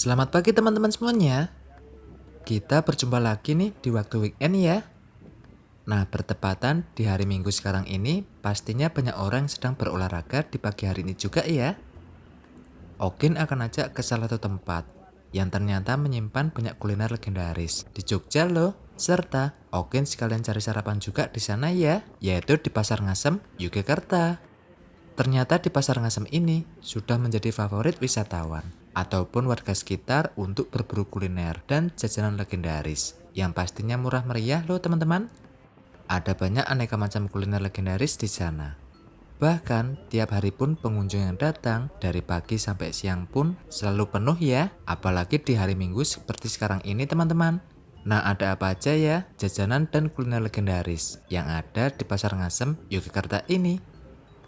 Selamat pagi teman-teman semuanya. Kita berjumpa lagi nih di waktu weekend ya. Nah, bertepatan di hari Minggu sekarang ini, pastinya banyak orang yang sedang berolahraga di pagi hari ini juga ya. Ogin akan ajak ke salah satu tempat yang ternyata menyimpan banyak kuliner legendaris di Jogja loh. Serta Ogin sekalian cari sarapan juga di sana ya, yaitu di Pasar Ngasem, Yogyakarta. Ternyata di Pasar Ngasem ini sudah menjadi favorit wisatawan ataupun warga sekitar untuk berburu kuliner dan jajanan legendaris yang pastinya murah meriah loh teman-teman. Ada banyak aneka macam kuliner legendaris di sana. Bahkan tiap hari pun pengunjung yang datang dari pagi sampai siang pun selalu penuh ya, apalagi di hari Minggu seperti sekarang ini teman-teman. Nah, ada apa aja ya jajanan dan kuliner legendaris yang ada di Pasar Ngasem, Yogyakarta ini?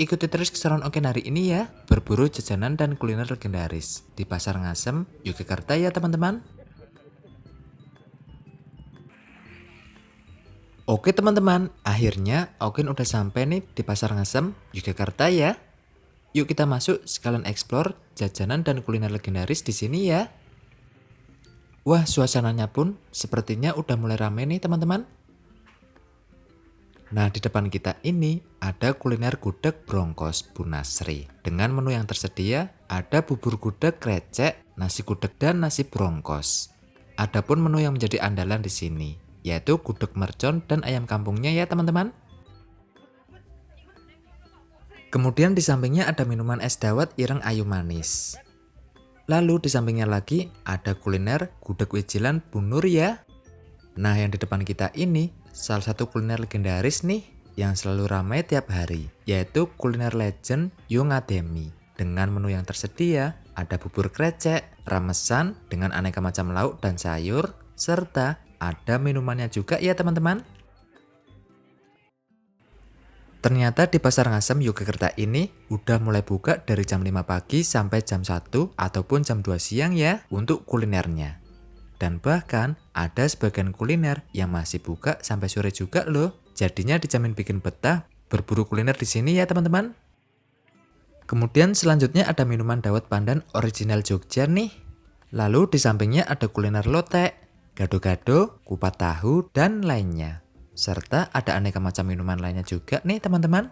Ikuti terus keseruan Okin hari ini ya, berburu jajanan dan kuliner legendaris di Pasar Ngasem, Yogyakarta ya teman-teman. Oke teman-teman, akhirnya Okin udah sampai nih di Pasar Ngasem, Yogyakarta ya. Yuk kita masuk sekalian explore jajanan dan kuliner legendaris di sini ya. Wah, suasananya pun sepertinya udah mulai rame nih teman-teman. Nah, di depan kita ini ada kuliner gudeg Brongkos Bu Nasri. Dengan menu yang tersedia, ada bubur gudeg krecek, nasi gudeg dan nasi brongkos. Adapun menu yang menjadi andalan di sini, yaitu gudeg mercon dan ayam kampungnya ya teman-teman. Kemudian di sampingnya ada minuman es dawet ireng ayu manis. Lalu di sampingnya lagi ada kuliner gudeg wijilan Bu Nur ya. Nah, yang di depan kita ini salah satu kuliner legendaris nih yang selalu ramai tiap hari, yaitu kuliner legend Yongademi. Dengan menu yang tersedia, ada bubur krecek, ramesan dengan aneka macam lauk dan sayur, serta ada minumannya juga ya teman-teman. Ternyata di Pasar Ngasem Yogyakarta ini udah mulai buka dari jam 5 pagi sampai jam 1 ataupun jam 2 siang ya untuk kulinernya. Dan bahkan ada sebagian kuliner yang masih buka sampai sore juga loh. Jadinya dijamin bikin betah berburu kuliner di sini ya teman-teman. Kemudian selanjutnya ada minuman dawet pandan original Jogja nih. Lalu di sampingnya ada kuliner lotek, gado-gado, kupat tahu, dan lainnya. Serta ada aneka macam minuman lainnya juga nih teman-teman.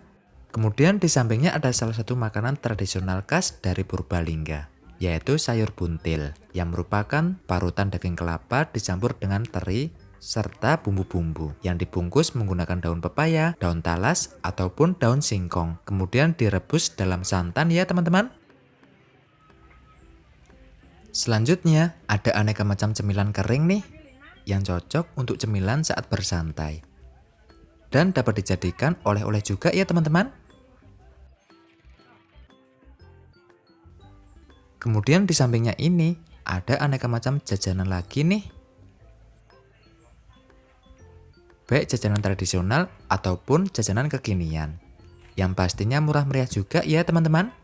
Kemudian di sampingnya ada salah satu makanan tradisional khas dari Purbalingga, yaitu sayur buntil, yang merupakan parutan daging kelapa dicampur dengan teri serta bumbu-bumbu yang dibungkus menggunakan daun pepaya, daun talas, ataupun daun singkong. Kemudian direbus dalam santan ya teman-teman. Selanjutnya ada aneka macam cemilan kering nih yang cocok untuk cemilan saat bersantai. Dan dapat dijadikan oleh-oleh juga ya teman-teman. Kemudian di sampingnya ini ada aneka macam jajanan lagi nih. Baik jajanan tradisional ataupun jajanan kekinian. Yang pastinya murah meriah juga ya teman-teman.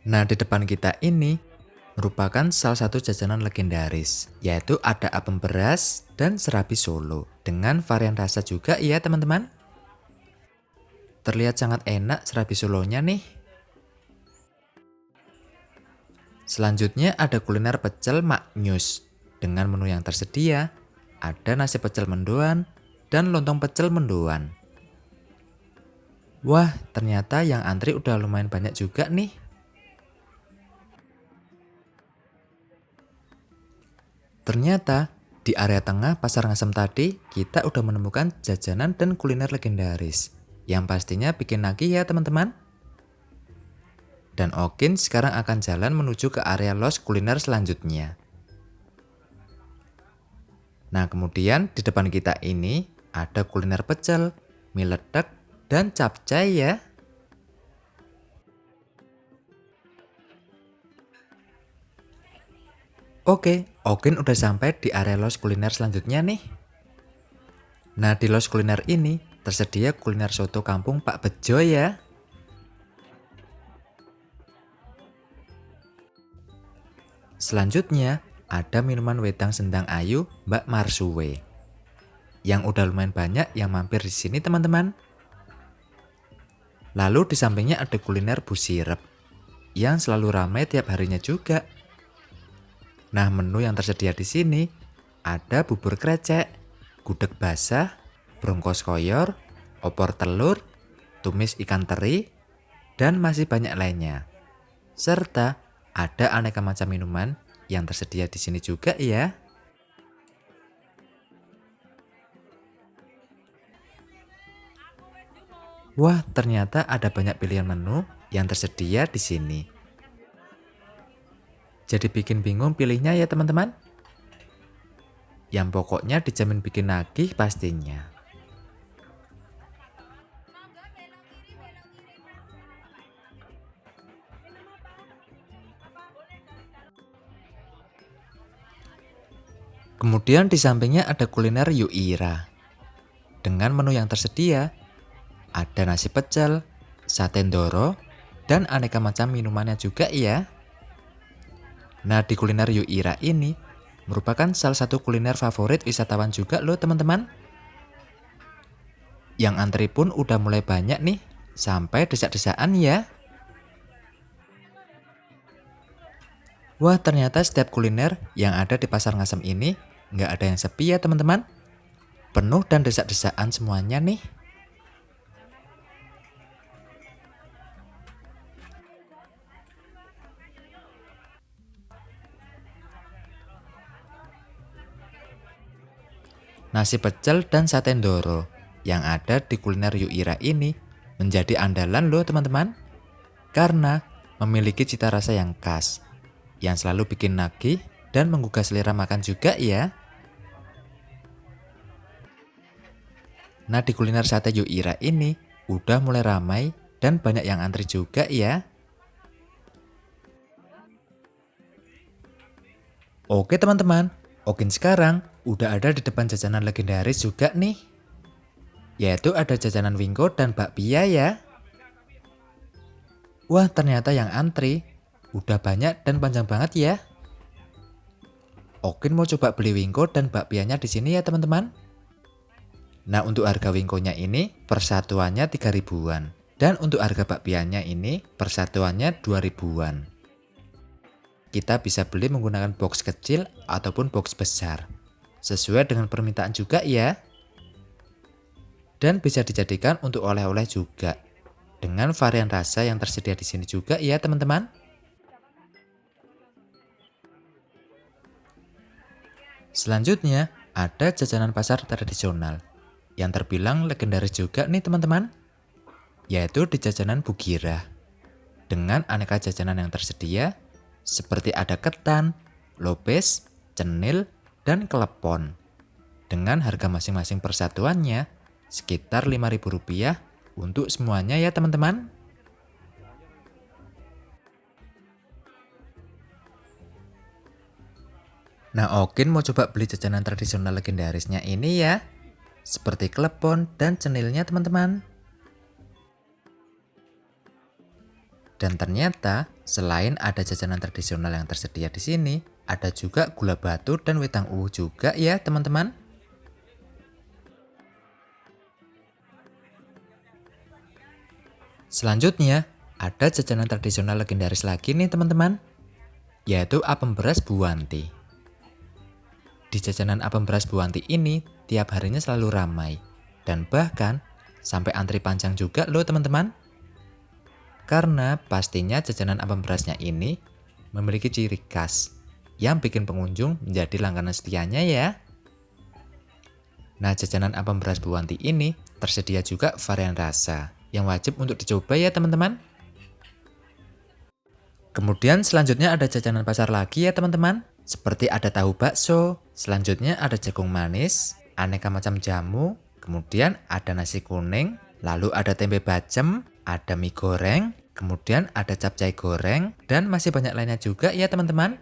Nah, di depan kita ini merupakan salah satu jajanan legendaris, yaitu ada apem beras dan serabi Solo dengan varian rasa juga ya teman-teman. Terlihat sangat enak serabi Solonya nih. Selanjutnya ada kuliner pecel maknyus. Dengan menu yang tersedia, ada nasi pecel mendoan dan lontong pecel mendoan. Wah, ternyata yang antri udah lumayan banyak juga nih. Ternyata di area tengah Pasar Ngasem tadi kita udah menemukan jajanan dan kuliner legendaris yang pastinya bikin nagih ya teman-teman. Dan Okin sekarang akan jalan menuju ke area los kuliner selanjutnya. Nah, kemudian di depan kita ini ada kuliner pecel, mie letek, dan capcay ya. Oke, Okin udah sampai di area los kuliner selanjutnya nih. Nah, di los kuliner ini tersedia kuliner soto kampung Pak Bejo ya. Selanjutnya ada minuman wedang sendang ayu Mbak Marsuwe. Yang udah lumayan banyak yang mampir di sini teman-teman. Lalu di sampingnya ada kuliner Bu Sirep yang selalu ramai tiap harinya juga. Nah, menu yang tersedia di sini ada bubur krecek, gudeg basah, brongkos koyor, opor telur, tumis ikan teri, dan masih banyak lainnya. Serta ada aneka macam minuman yang tersedia di sini juga ya. Wah, ternyata ada banyak pilihan menu yang tersedia di sini. Jadi bikin bingung pilihnya ya teman-teman. Yang pokoknya dijamin bikin nagih pastinya. Kemudian di sampingnya ada kuliner Yuira. Dengan menu yang tersedia, ada nasi pecel, sate ndoro, dan aneka macam minumannya juga ya. Nah, di kuliner Yuira ini merupakan salah satu kuliner favorit wisatawan juga loh teman-teman. Yang antri pun udah mulai banyak nih, sampai desak-desakan ya. Wah, ternyata setiap kuliner yang ada di Pasar Ngasem ini nggak ada yang sepi ya teman-teman. Penuh dan desak-desakan semuanya nih. Nasi pecel dan sate ndoro yang ada di kuliner Yuira ini menjadi andalan loh teman-teman. Karena memiliki cita rasa yang khas, yang selalu bikin nagih dan menggugah selera makan juga ya. Nah, di kuliner sate Yuira ini udah mulai ramai dan banyak yang antri juga ya. Oke teman-teman, Okin sekarang udah ada di depan jajanan legendaris juga nih. Yaitu ada jajanan Wingko dan bakpia ya. Wah, ternyata yang antri udah banyak dan panjang banget ya. Okin mau coba beli Wingko dan bakpianya di sini ya teman-teman. Nah, untuk harga Wingkonya ini persatuannya 3 ribuan. Dan untuk harga bakpianya ini persatuannya 2 ribuan. Kita bisa beli menggunakan box kecil ataupun box besar. Sesuai dengan permintaan juga ya. Dan bisa dijadikan untuk oleh-oleh juga. Dengan varian rasa yang tersedia di sini juga ya teman-teman. Selanjutnya ada jajanan pasar tradisional yang terbilang legendaris juga nih teman-teman, yaitu di jajanan Bugira. Dengan aneka jajanan yang tersedia seperti ada ketan, lopes, cenil, dan klepon. Dengan harga masing-masing persatuannya sekitar Rp5.000 untuk semuanya ya teman-teman. Nah, Okin mau coba beli jajanan tradisional legendarisnya ini ya. Seperti klepon dan cenilnya teman-teman. Dan ternyata selain ada jajanan tradisional yang tersedia di sini, ada juga gula batu dan wedang uwu juga ya teman-teman. Selanjutnya ada jajanan tradisional legendaris lagi nih teman-teman, yaitu apem beras Buwanti. Di jajanan apem beras Buwanti ini tiap harinya selalu ramai dan bahkan sampai antri panjang juga loh teman-teman. Karena pastinya jajanan apem berasnya ini memiliki ciri khas yang bikin pengunjung menjadi langganan setianya ya. Nah, jajanan apem beras Buwanti ini tersedia juga varian rasa yang wajib untuk dicoba ya teman-teman. Kemudian selanjutnya ada jajanan pasar lagi ya teman-teman. Seperti ada tahu bakso, selanjutnya ada jagung manis, aneka macam jamu, kemudian ada nasi kuning, lalu ada tempe bacem, ada mie goreng, kemudian ada capcay goreng, dan masih banyak lainnya juga ya teman-teman.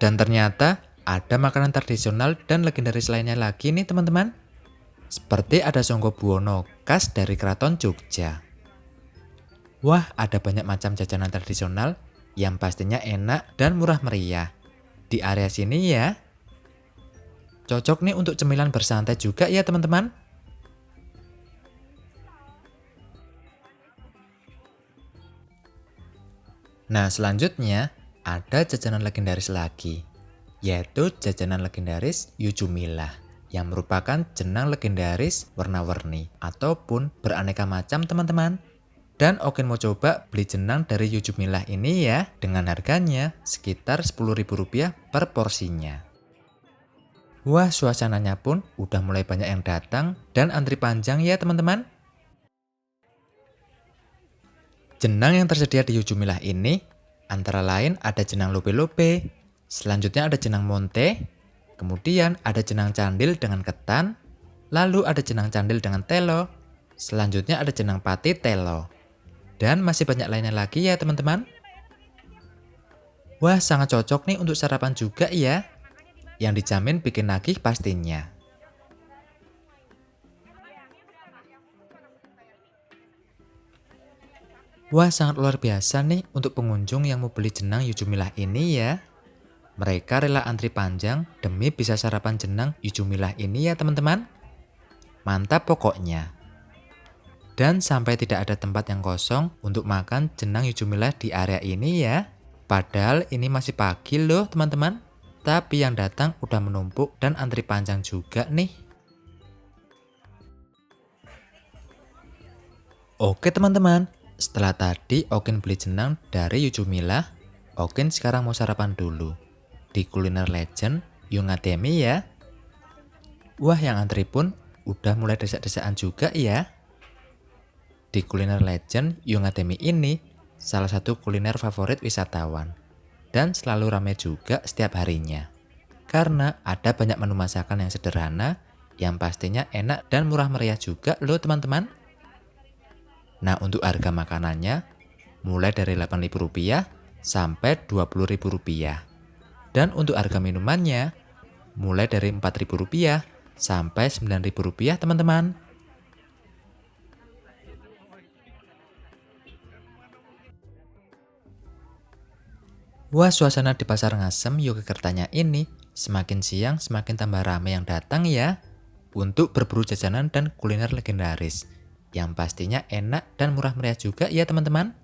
Dan ternyata ada makanan tradisional dan legendaris lainnya lagi nih teman-teman. Seperti ada Songgo Buwono khas dari Keraton Jogja. Wah, ada banyak macam jajanan tradisional yang pastinya enak dan murah meriah di area sini ya. Cocok nih untuk cemilan bersantai juga ya teman-teman. Nah, selanjutnya ada jajanan legendaris lagi, yaitu jajanan legendaris Yujumilah, yang merupakan jenang legendaris warna-warni ataupun beraneka macam teman-teman. Dan Okin mau coba beli jenang dari Yujumilah ini ya, dengan harganya sekitar Rp10.000 per porsinya. Wah, suasananya pun udah mulai banyak yang datang dan antri panjang ya teman-teman. Jenang yang tersedia di Yujumilah ini antara lain ada jenang lope-lope, selanjutnya ada jenang monte, kemudian ada jenang candil dengan ketan, lalu ada jenang candil dengan telo, selanjutnya ada jenang pati telo, dan masih banyak lainnya lagi ya teman-teman. Wah, sangat cocok nih untuk sarapan juga ya, yang dijamin bikin nagih pastinya. Wah, sangat luar biasa nih untuk pengunjung yang mau beli jenang Yujumilah ini ya. Mereka rela antri panjang demi bisa sarapan jenang Yujumilah ini ya teman-teman. Mantap pokoknya. Dan sampai tidak ada tempat yang kosong untuk makan jenang Yujumilah di area ini ya. Padahal ini masih pagi loh teman-teman. Tapi yang datang udah menumpuk dan antri panjang juga nih. Oke teman-teman. Setelah tadi Okin beli jenang dari Yujumilah, Okin sekarang mau sarapan dulu di kuliner legend Yungademi ya. Wah, yang antri pun udah mulai desak-desakan juga ya. Di kuliner legend Yungademi ini salah satu kuliner favorit wisatawan dan selalu ramai juga setiap harinya. Karena ada banyak menu masakan yang sederhana yang pastinya enak dan murah meriah juga loh teman-teman. Nah, untuk harga makanannya mulai dari Rp8.000 sampai Rp20.000. Dan untuk harga minumannya mulai dari Rp4.000 sampai Rp9.000 teman-teman. Wah, suasana di Pasar Ngasem Yogyakartanya ini semakin siang semakin tambah ramai yang datang ya untuk berburu jajanan dan kuliner legendaris yang pastinya enak dan murah meriah juga ya teman-teman.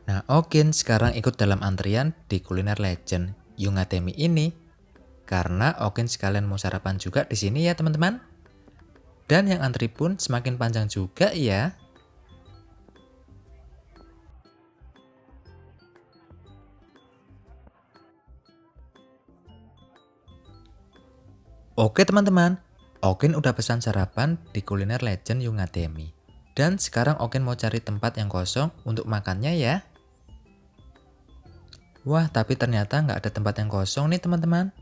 Nah, Okin sekarang ikut dalam antrian di kuliner legend Yungademi ini karena Okin sekalian mau sarapan juga di sini ya teman-teman. Dan yang antri pun semakin panjang juga ya. Oke teman-teman, Okin udah pesan sarapan di kuliner legend Yungademi. Dan sekarang Okin mau cari tempat yang kosong untuk makannya ya. Wah, tapi ternyata nggak ada tempat yang kosong nih teman-teman.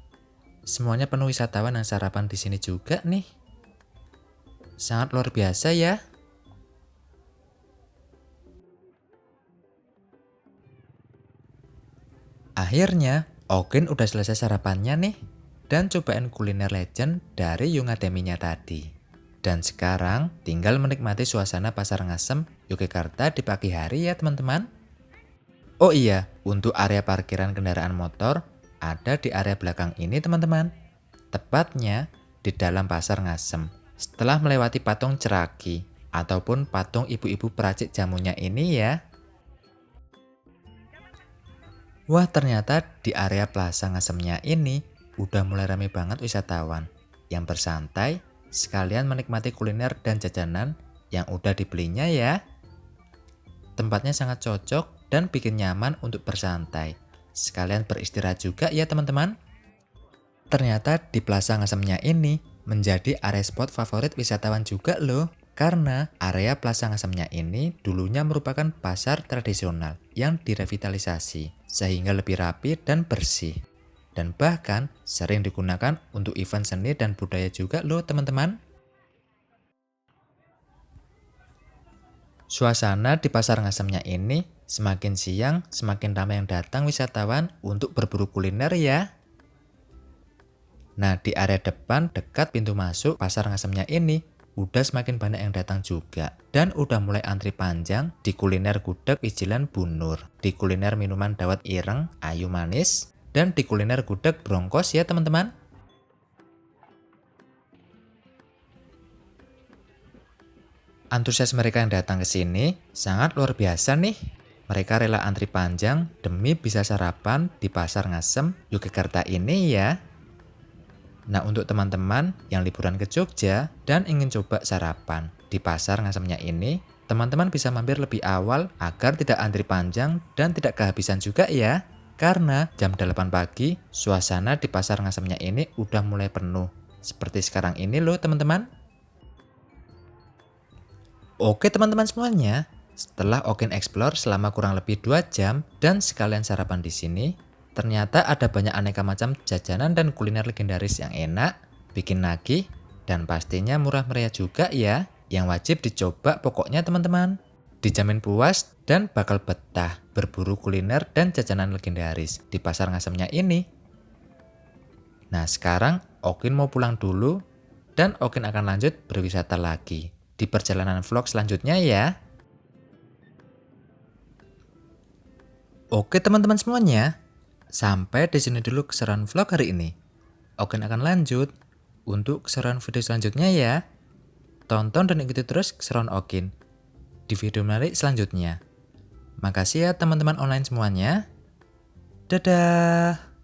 Semuanya penuh wisatawan yang sarapan di sini juga nih. Sangat luar biasa ya. Akhirnya, Okin udah selesai sarapannya nih. Dan cobain kuliner legend dari Yungademinya tadi. Dan sekarang tinggal menikmati suasana Pasar Ngasem, Yogyakarta di pagi hari ya teman-teman. Oh iya, untuk area parkiran kendaraan motor ada di area belakang ini teman-teman. Tepatnya di dalam Pasar Ngasem. Setelah melewati patung Ceraki ataupun patung ibu-ibu peracik jamunya ini ya. Wah, ternyata di area Plaza Ngasemnya ini udah mulai ramai banget wisatawan yang bersantai sekalian menikmati kuliner dan jajanan yang udah dibelinya ya. Tempatnya sangat cocok dan bikin nyaman untuk bersantai. Sekalian beristirahat juga ya teman-teman. Ternyata di Plaza Ngasemnya ini menjadi area spot favorit wisatawan juga loh. Karena area Plaza Ngasemnya ini dulunya merupakan pasar tradisional yang direvitalisasi sehingga lebih rapi dan bersih. Dan bahkan sering digunakan untuk event seni dan budaya juga loh teman-teman. Suasana di Pasar Ngasemnya ini semakin siang semakin ramai yang datang wisatawan untuk berburu kuliner ya. Nah, di area depan dekat pintu masuk Pasar Ngasemnya ini udah semakin banyak yang datang juga. Dan udah mulai antri panjang di kuliner gudeg Ijilan Bunur, di kuliner minuman dawet ireng Ayu Manis, dan di kuliner gudeg Brongkos ya teman-teman. Antusias mereka yang datang ke sini sangat luar biasa nih. Mereka rela antri panjang demi bisa sarapan di Pasar Ngasem, Yogyakarta ini ya. Nah, untuk teman-teman yang liburan ke Jogja dan ingin coba sarapan di Pasar Ngasemnya ini, teman-teman bisa mampir lebih awal agar tidak antri panjang dan tidak kehabisan juga ya. Karena jam 8 pagi, suasana di Pasar Ngasemnya ini udah mulai penuh. Seperti sekarang ini loh teman-teman. Oke teman-teman semuanya, setelah Okin Explore selama kurang lebih 2 jam dan sekalian sarapan di sini, ternyata ada banyak aneka macam jajanan dan kuliner legendaris yang enak, bikin nagih, dan pastinya murah meriah juga ya, yang wajib dicoba pokoknya teman-teman. Dijamin puas dan bakal betah berburu kuliner dan jajanan legendaris di Pasar Ngasemnya ini. Nah sekarang Okin mau pulang dulu dan Okin akan lanjut berwisata lagi di perjalanan vlog selanjutnya ya. Oke teman-teman semuanya, sampai di sini dulu keseruan vlog hari ini. Okin akan lanjut untuk keseruan video selanjutnya ya. Tonton dan ikuti terus keseruan Okin di video menarik selanjutnya. Makasih ya teman-teman online semuanya. Dadah.